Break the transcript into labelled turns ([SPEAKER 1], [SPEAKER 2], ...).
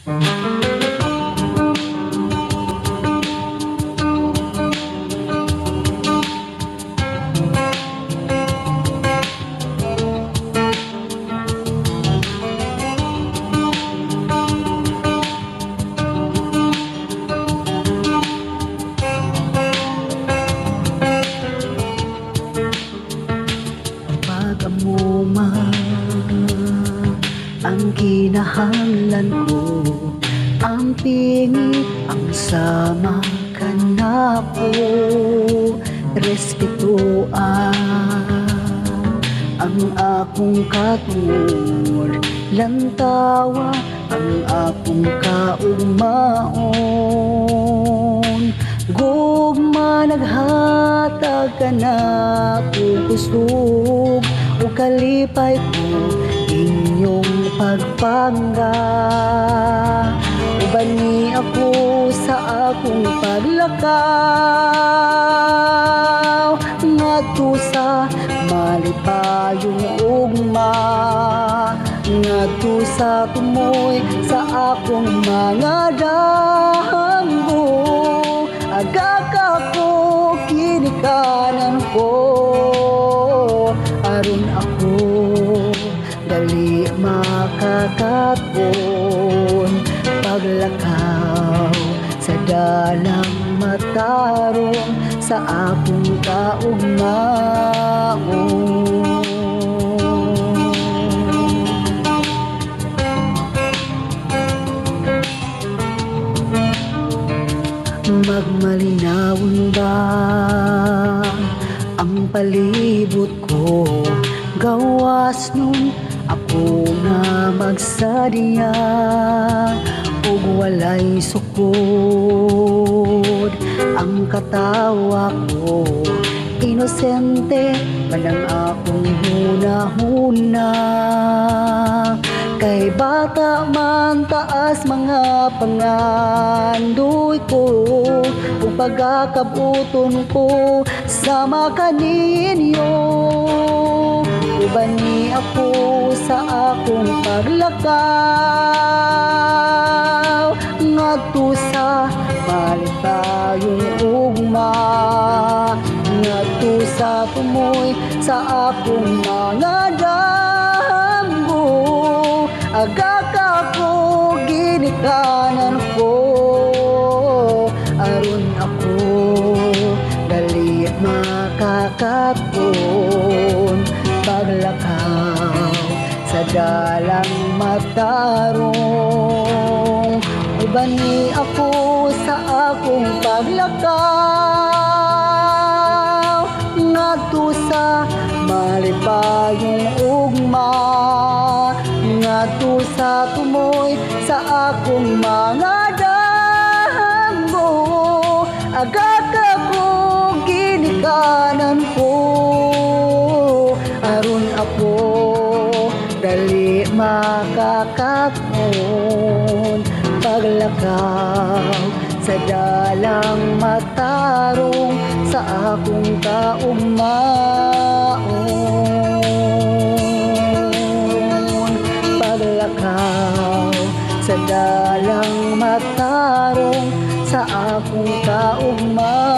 [SPEAKER 1] Pag-amuma ang kinahanglan ko, ang pingi ang sama ka na po. Respetuan ang akong katungod, lantawa ang akong kaugmaon. Gugma naghatag ka na kusog o kalipay ko inyong pagpangga. Uban ni ako sa akong paglakaw, ngadto sa malipayong ugma, ngadto sa tumoy sa akong mga damgo. Agaka ko kinikanan ko, aron ako dali makakaton. Paglakaw sa dalang matarong sa akong kaugmaon. Magmalinawon ba ang palibot ko, gawas nun ako nga magsadya ug walay sukod ang katawa ko. Inosente man ang akong hunahuna, kay bata man taas mga pangandoy ko, ug pagkakabuton ko sama kaninyo. Uban ni ako sa akong paglakaw, ngadto sa malipayong ugma, ngadto sa tumoy sa akong mga damgo. Agaka ko ginikanan ko, aron ako dali makakaton. Paglakaw sa dalang matarong, uban ni ako sa akong paglakaw, ngadto sa malipayong ugma, ngadto sa tumoy sa akong mga damgo. Agaka ko ginikanan ko, aron ako dali makakaton. Paglakaw sa dalang matarong sa akong kaugmaon. Paglakaw sa dalang matarong sa akong kaugmaon.